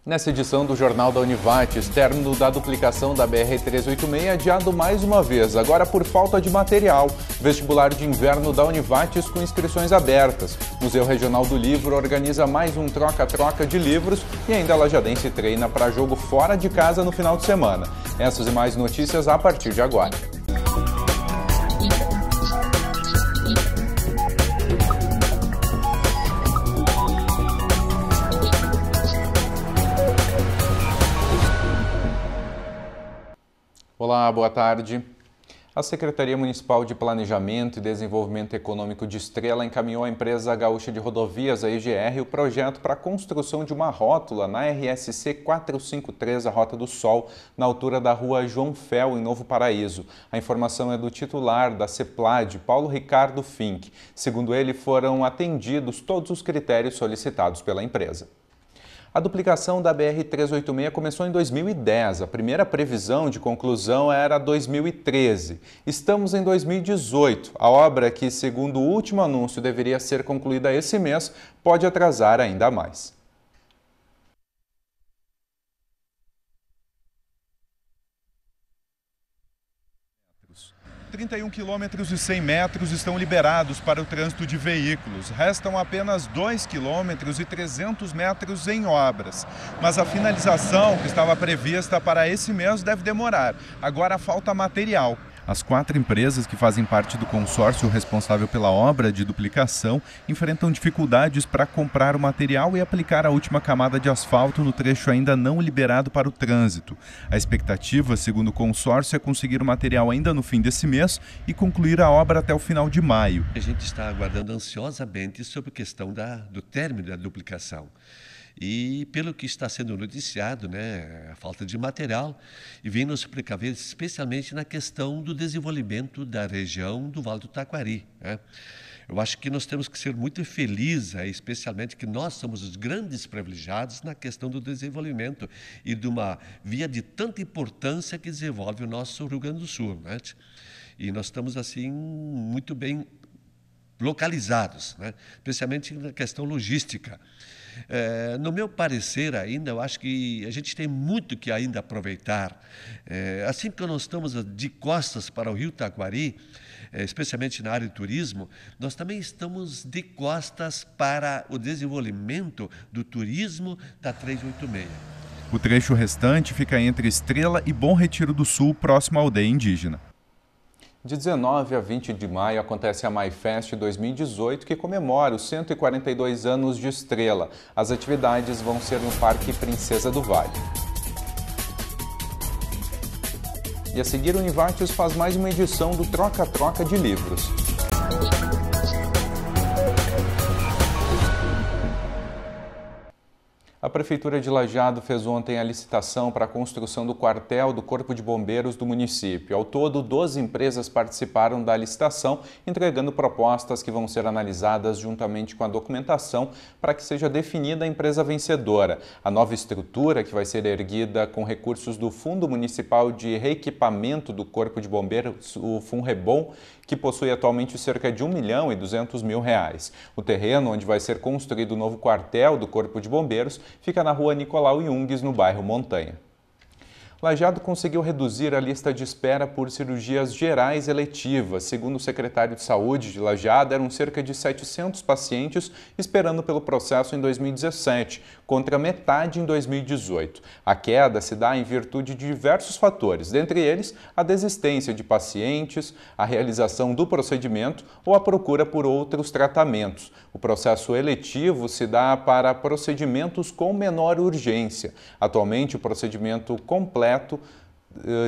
Nessa edição do Jornal da Univates, término da duplicação da BR-386 adiado mais uma vez, agora por falta de material. Vestibular de inverno da Univates com inscrições abertas. Museu Regional do Livro organiza mais um troca-troca de livros e ainda a Lajadense treina para jogo fora de casa no final de semana. Essas e mais notícias a partir de agora. Olá, boa tarde. A Secretaria Municipal de Planejamento e Desenvolvimento Econômico de Estrela encaminhou à empresa gaúcha de rodovias, a EGR, o projeto para a construção de uma rótula na RSC 453, a Rota do Sol, na altura da rua João Fel, em Novo Paraíso. A informação é do titular da CEPLAD, Paulo Ricardo Fink. Segundo ele, foram atendidos todos os critérios solicitados pela empresa. A duplicação da BR-386 começou em 2010. A primeira previsão de conclusão era 2013. Estamos em 2018. A obra, que segundo o último anúncio deveria ser concluída esse mês, pode atrasar ainda mais. 31 quilômetros e 100 metros estão liberados para o trânsito de veículos. Restam apenas 2 quilômetros e 300 metros em obras. Mas a finalização, que estava prevista para esse mês, deve demorar. Agora falta material. As 4 empresas que fazem parte do consórcio responsável pela obra de duplicação enfrentam dificuldades para comprar o material e aplicar a última camada de asfalto no trecho ainda não liberado para o trânsito. A expectativa, segundo o consórcio, é conseguir o material ainda no fim desse mês e concluir a obra até o final de maio. A gente está aguardando ansiosamente sobre a questão do término da duplicação. E pelo que está sendo noticiado, a falta de material, e vem nos precaver especialmente na questão do desenvolvimento da região do Vale do Taquari. Eu acho que nós temos que ser muito felizes, especialmente que nós somos os grandes privilegiados na questão do desenvolvimento e de uma via de tanta importância que desenvolve o nosso Rio Grande do Sul. E nós estamos assim muito bem localizados, especialmente na questão logística. No meu parecer ainda, eu acho que a gente tem muito que ainda aproveitar. Assim que nós estamos de costas para o Rio Taquari, especialmente na área de turismo, nós também estamos de costas para o desenvolvimento do turismo da 386. O trecho restante fica entre Estrela e Bom Retiro do Sul, próximo à aldeia indígena. De 19 a 20 de maio acontece a MaiFest 2018, que comemora os 142 anos de Estrela. As atividades vão ser no Parque Princesa do Vale. E a seguir, o Univates faz mais uma edição do Troca-Troca de Livros. A Prefeitura de Lajeado fez ontem a licitação para a construção do quartel do Corpo de Bombeiros do município. Ao todo, 12 empresas participaram da licitação, entregando propostas que vão ser analisadas juntamente com a documentação para que seja definida a empresa vencedora. A nova estrutura, que vai ser erguida com recursos do Fundo Municipal de Reequipamento do Corpo de Bombeiros, o FUNREBOM, que possui atualmente cerca de R$1.200.000. O terreno onde vai ser construído o novo quartel do Corpo de Bombeiros fica na rua Nicolau Jungues, no bairro Montanha. Lajeado conseguiu reduzir a lista de espera por cirurgias gerais eletivas. Segundo o secretário de Saúde de Lajeado, eram cerca de 700 pacientes esperando pelo processo em 2017, contra metade em 2018. A queda se dá em virtude de diversos fatores, dentre eles a desistência de pacientes, a realização do procedimento ou a procura por outros tratamentos. O processo eletivo se dá para procedimentos com menor urgência. Atualmente, o procedimento completo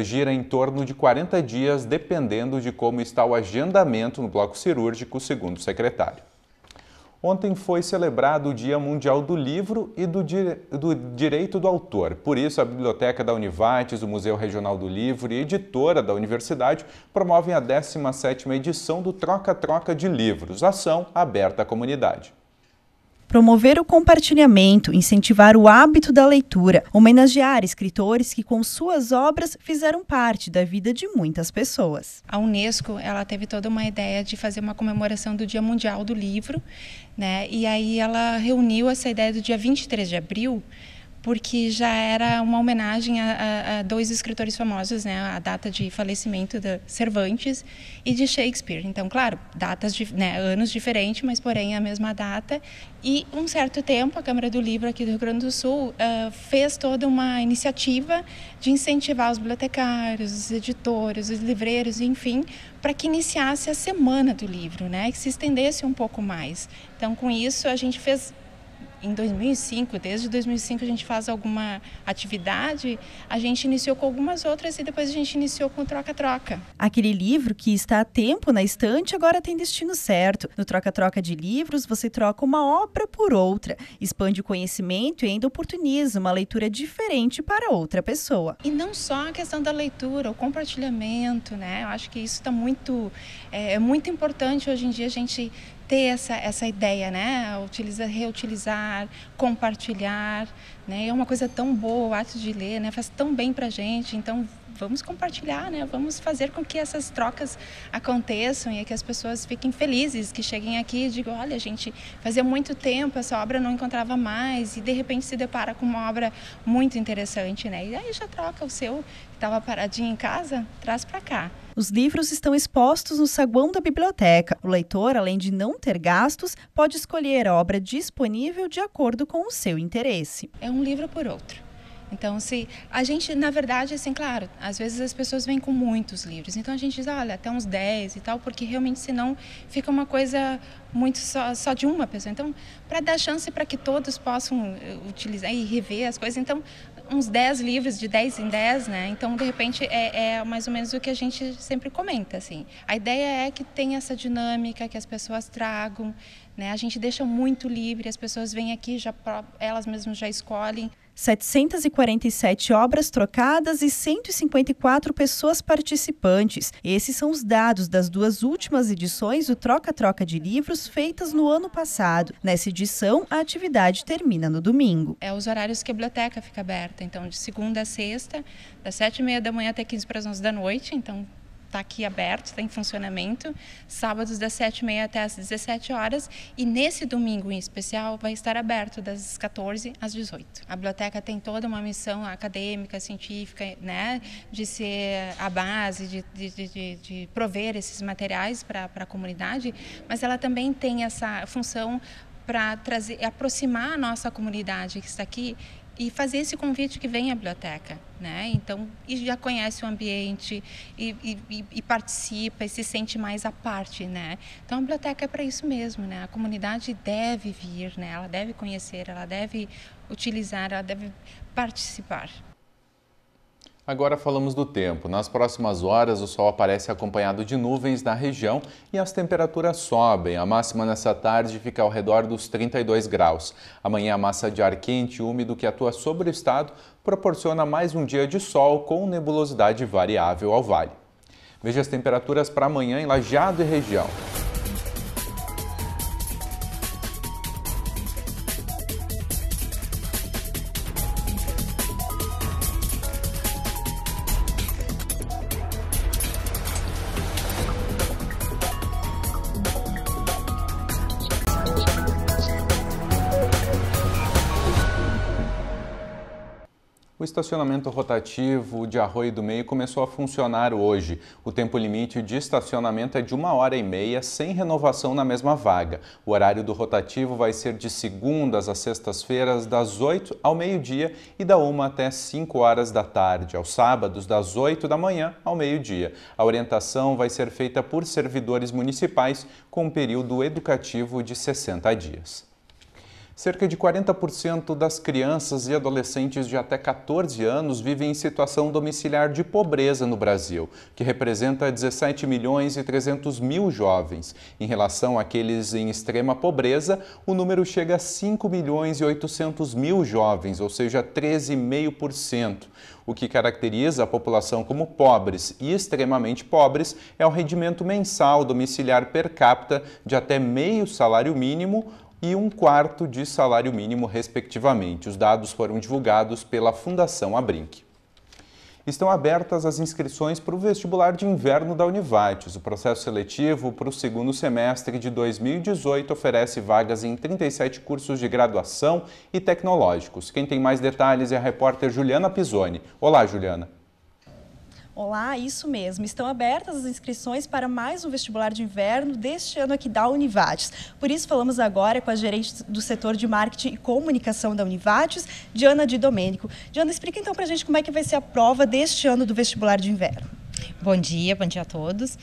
gira em torno de 40 dias, dependendo de como está o agendamento no bloco cirúrgico, segundo o secretário. Ontem foi celebrado o Dia Mundial do Livro e do Direito do Autor. Por isso, a Biblioteca da Univates, o Museu Regional do Livro e a editora da Universidade promovem a 17ª edição do Troca-Troca de Livros, ação aberta à comunidade. Promover o compartilhamento, incentivar o hábito da leitura, homenagear escritores que com suas obras fizeram parte da vida de muitas pessoas. A Unesco, ela teve toda uma ideia de fazer uma comemoração do Dia Mundial do Livro, né? E aí ela reuniu essa ideia do dia 23 de abril porque já era uma homenagem a dois escritores famosos, né? A data de falecimento de Cervantes e de Shakespeare. Então, claro, datas, né, anos diferentes, mas porém a mesma data. E um certo tempo a Câmara do Livro aqui do Rio Grande do Sul fez toda uma iniciativa de incentivar os bibliotecários, os editores, os livreiros, enfim, para que iniciasse a Semana do Livro, né? Que se estendesse um pouco mais. Então, com isso, a gente fez em 2005, desde 2005 a gente faz alguma atividade, a gente iniciou com algumas outras e depois a gente iniciou com o Troca-Troca. Aquele livro que está há tempo na estante agora tem destino certo. No Troca-Troca de livros, você troca uma obra por outra, expande o conhecimento e ainda oportuniza uma leitura diferente para outra pessoa. E não só a questão da leitura, o compartilhamento, né? Eu acho que isso está muito importante hoje em dia a gente ter essa ideia, né? Reutilizar, compartilhar, né? É uma coisa tão boa o ato de ler, né? Faz tão bem pra gente, então vamos compartilhar, né? Vamos fazer com que essas trocas aconteçam e que as pessoas fiquem felizes, que cheguem aqui e digam, olha, gente, fazia muito tempo essa obra não encontrava mais e de repente se depara com uma obra muito interessante, né? E aí já troca o seu, que estava paradinho em casa, traz para cá. Os livros estão expostos no saguão da biblioteca. O leitor, além de não ter gastos, pode escolher a obra disponível de acordo com o seu interesse. É um livro por outro. Então, se a gente, na verdade, assim, claro, às vezes as pessoas vêm com muitos livros. Então, a gente diz, olha, até uns 10 e tal, porque realmente, senão, fica uma coisa muito só de uma pessoa. Então, para dar chance para que todos possam utilizar e rever as coisas, então, uns 10 livros, de 10 em 10, né? Então, de repente, é mais ou menos o que a gente sempre comenta, assim. A ideia é que tenha essa dinâmica, que as pessoas tragam, né? A gente deixa muito livre, as pessoas vêm aqui, elas mesmas já escolhem. 747 obras trocadas e 154 pessoas participantes. Esses são os dados das duas últimas edições do Troca-Troca de livros feitas no ano passado. Nessa edição, a atividade termina no domingo. É os horários que a biblioteca fica aberta. Então, de segunda a sexta, das 7h30 da manhã até 15 para as 11 da noite. Então, está aqui aberto, está em funcionamento, sábados das 7h30 até as 17 horas e nesse domingo em especial vai estar aberto das 14 às 18. A biblioteca tem toda uma missão acadêmica, científica, né, de ser a base, de prover esses materiais para a comunidade, mas ela também tem essa função para aproximar a nossa comunidade que está aqui e fazer esse convite que vem à biblioteca, né? Então, e já conhece o ambiente e participa e se sente mais à parte, né? Então, a biblioteca é para isso mesmo, né? A comunidade deve vir, né? Ela deve conhecer, ela deve utilizar, ela deve participar. Agora falamos do tempo. Nas próximas horas, o sol aparece acompanhado de nuvens na região e as temperaturas sobem. A máxima nessa tarde fica ao redor dos 32 graus. Amanhã, a massa de ar quente e úmido que atua sobre o estado proporciona mais um dia de sol com nebulosidade variável ao vale. Veja as temperaturas para amanhã em Lajeado e região. O estacionamento rotativo de Arroio do Meio começou a funcionar hoje. O tempo limite de estacionamento é de 1h30, sem renovação na mesma vaga. O horário do rotativo vai ser de segundas a sextas-feiras, das 8 ao meio-dia e da 1 até 5 horas da tarde. Aos sábados, das 8 da manhã ao meio-dia. A orientação vai ser feita por servidores municipais com um período educativo de 60 dias. Cerca de 40% das crianças e adolescentes de até 14 anos vivem em situação domiciliar de pobreza no Brasil, que representa 17 milhões e 300 mil jovens. Em relação àqueles em extrema pobreza, o número chega a 5 milhões e 800 mil jovens, ou seja, 13,5%. O que caracteriza a população como pobres e extremamente pobres é o rendimento mensal domiciliar per capita de até meio salário mínimo e 1/4 de salário mínimo, respectivamente. Os dados foram divulgados pela Fundação Abrinq. Estão abertas as inscrições para o vestibular de inverno da Univates. O processo seletivo para o segundo semestre de 2018 oferece vagas em 37 cursos de graduação e tecnológicos. Quem tem mais detalhes é a repórter Juliana Pisoni. Olá, Juliana. Olá, isso mesmo. Estão abertas as inscrições para mais um vestibular de inverno deste ano aqui da Univates. Por isso, falamos agora com a gerente do setor de marketing e comunicação da Univates, Diana Di Domenico. Diana, explica então para a gente como é que vai ser a prova deste ano do vestibular de inverno. Bom dia a todos.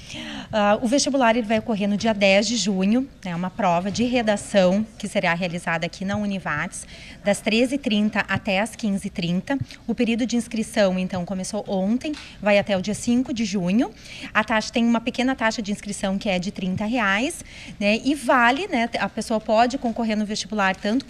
O vestibular ele vai ocorrer no dia 10 de junho, é uma prova de redação que será realizada aqui na Univates, das 13h30 até as 15h30. O período de inscrição, então, começou ontem, vai até o dia 5 de junho. A taxa tem uma pequena taxa de inscrição que é de R$30, né, e vale, né, a pessoa pode concorrer no vestibular tanto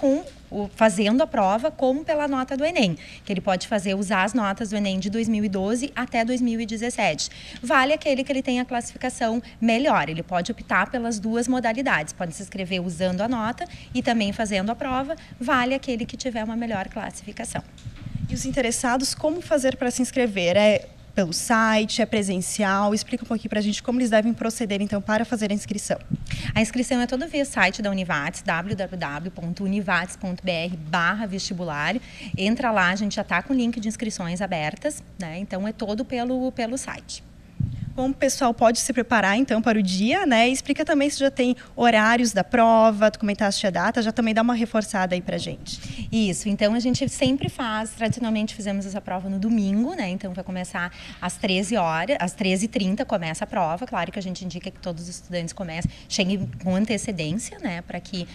fazendo a prova, como pela nota do Enem, que ele pode usar as notas do Enem de 2012 até 2017. Vale aquele que ele tem a classificação melhor, ele pode optar pelas duas modalidades, pode se inscrever usando a nota e também fazendo a prova, vale aquele que tiver uma melhor classificação. E os interessados, como fazer para se inscrever? É pelo site, é presencial? Explica um pouquinho para a gente como eles devem proceder, então, para fazer a inscrição. A inscrição é toda via site da Univates, www.univates.br/vestibular. Entra lá, a gente já está com o link de inscrições abertas, né? Então, é todo pelo site. Como o pessoal pode se preparar, então, para o dia, né? E explica também se já tem horários da prova, tu comentaste a data, já também dá uma reforçada aí para a gente. Isso, então a gente sempre tradicionalmente fizemos essa prova no domingo, né? Então vai começar às 13 horas, às 13h30 começa a prova. Claro que a gente indica que todos os estudantes cheguem com antecedência, né? Para que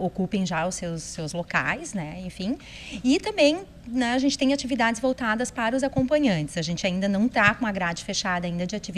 ocupem já os seus locais, né? Enfim. E também, né, a gente tem atividades voltadas para os acompanhantes. A gente ainda não está com a grade fechada ainda de atividades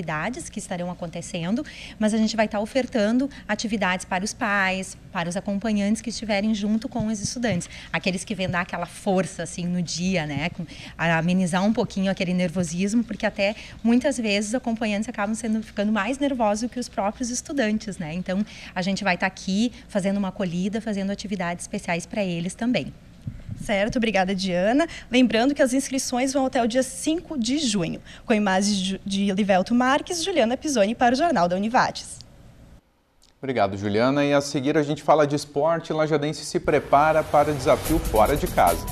que estarão acontecendo, mas a gente vai estar ofertando atividades para os pais, para os acompanhantes que estiverem junto com os estudantes. Aqueles que vêm dar aquela força assim no dia, né? Amenizar um pouquinho aquele nervosismo, porque até muitas vezes os acompanhantes acabam ficando mais nervosos que os próprios estudantes, né? Então, a gente vai estar aqui fazendo uma acolhida, fazendo atividades especiais para eles também. Certo, obrigada, Diana. Lembrando que as inscrições vão até o dia 5 de junho. Com imagens de Livelto Marques, Juliana Pisoni para o Jornal da Univates. Obrigado, Juliana. E a seguir a gente fala de esporte. Lajadense se prepara para o desafio fora de casa.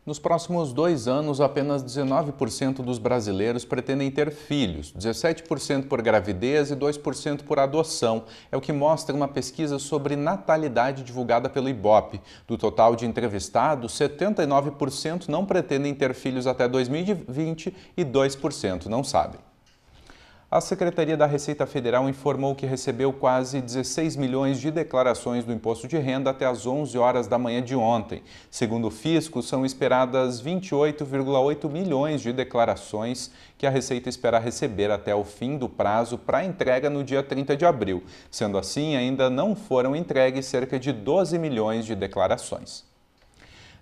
Nos próximos 2 anos, apenas 19% dos brasileiros pretendem ter filhos, 17% por gravidez e 2% por adoção. É o que mostra uma pesquisa sobre natalidade divulgada pelo IBOP. Do total de entrevistados, 79% não pretendem ter filhos até 2020 e 2% não sabem. A Secretaria da Receita Federal informou que recebeu quase 16 milhões de declarações do imposto de renda até às 11 horas da manhã de ontem. Segundo o fisco, são esperadas 28,8 milhões de declarações que a Receita espera receber até o fim do prazo para entrega no dia 30 de abril. Sendo assim, ainda não foram entregues cerca de 12 milhões de declarações.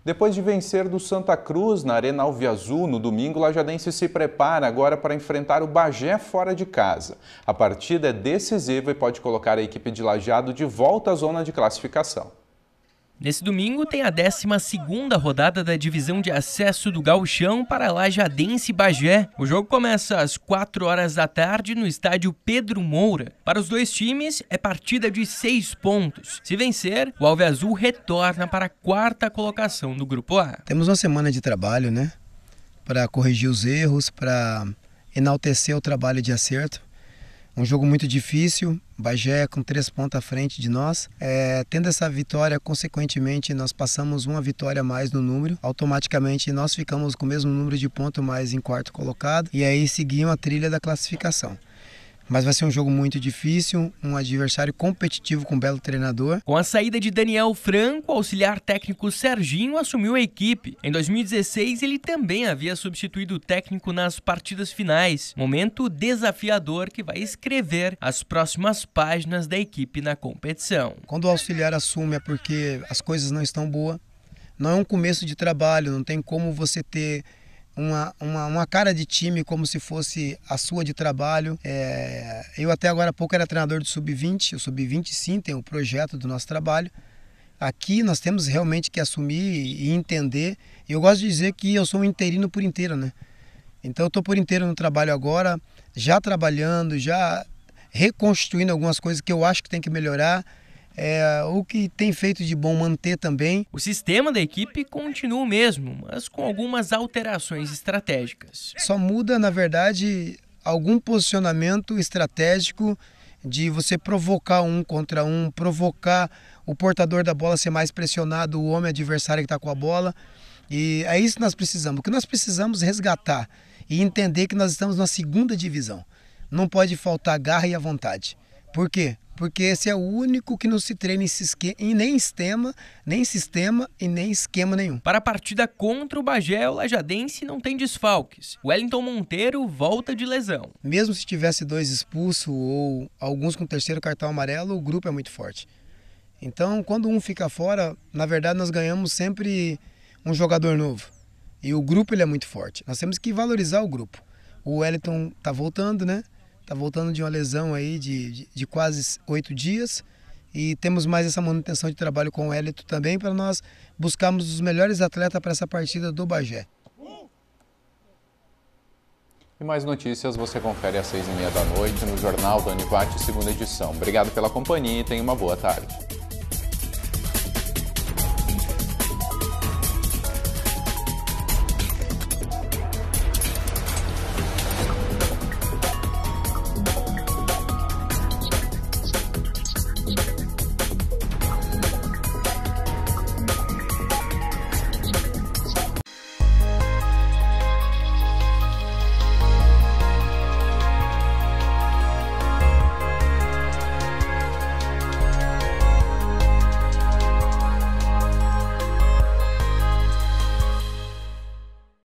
Depois de vencer do Santa Cruz na Arena Alviazul no domingo, o lajadense se prepara agora para enfrentar o Bagé fora de casa. A partida é decisiva e pode colocar a equipe de Lajeado de volta à zona de classificação. Nesse domingo tem a 12ª rodada da divisão de acesso do Gauchão para Lajadense e Bagé. O jogo começa às 4 horas da tarde no estádio Pedro Moura. Para os dois times é partida de 6 pontos. Se vencer, o Alviazul retorna para a 4ª colocação do Grupo A. Temos uma semana de trabalho, né? Para corrigir os erros, para enaltecer o trabalho de acerto. Um jogo muito difícil, Bagé com 3 pontos à frente de nós. Tendo essa vitória, consequentemente, nós passamos uma vitória a mais no número. Automaticamente, nós ficamos com o mesmo número de pontos, mais em 4º colocado. E aí seguimos a trilha da classificação. Mas vai ser um jogo muito difícil, um adversário competitivo com um belo treinador. Com a saída de Daniel Franco, o auxiliar técnico Serginho assumiu a equipe. Em 2016, ele também havia substituído o técnico nas partidas finais. Momento desafiador que vai escrever as próximas páginas da equipe na competição. Quando o auxiliar assume é porque as coisas não estão boas. Não é um começo de trabalho, não tem como você ter uma cara de time como se fosse a sua de trabalho. Eu até agora há pouco era treinador do Sub-20, o Sub-20 sim tem o projeto do nosso trabalho, Aqui nós temos realmente que assumir e entender. Eu gosto de dizer que eu sou um interino por inteiro, né? Então eu estou por inteiro no trabalho agora, já trabalhando, já reconstruindo algumas coisas que eu acho que tem que melhorar. O que tem feito de bom manter também. O sistema da equipe continua o mesmo, mas com algumas alterações estratégicas. Só muda, na verdade, algum posicionamento estratégico de você provocar um contra um, provocar o portador da bola ser mais pressionado, o homem adversário que está com a bola. E é isso que nós precisamos. O que nós precisamos é resgatar e entender que nós estamos na segunda divisão. Não pode faltar garra e a vontade. Por quê? Porque esse é o único que não se treina em nem sistema e nem esquema nenhum. Para a partida contra o Bagé, o lajadense não tem desfalques. O Wellington Monteiro volta de lesão. Mesmo se tivesse 2 expulsos ou alguns com 3º cartão amarelo, o grupo é muito forte. Então, quando um fica fora, na verdade nós ganhamos sempre um jogador novo. E o grupo ele é muito forte. Nós temos que valorizar o grupo. O Wellington está voltando, né? Está voltando de uma lesão aí de quase 8 dias e temos mais essa manutenção de trabalho com o Elito também para nós buscarmos os melhores atletas para essa partida do Bagé. E mais notícias você confere às 6h30 da noite no Jornal do Anivate, segunda edição. Obrigado pela companhia e tenha uma boa tarde.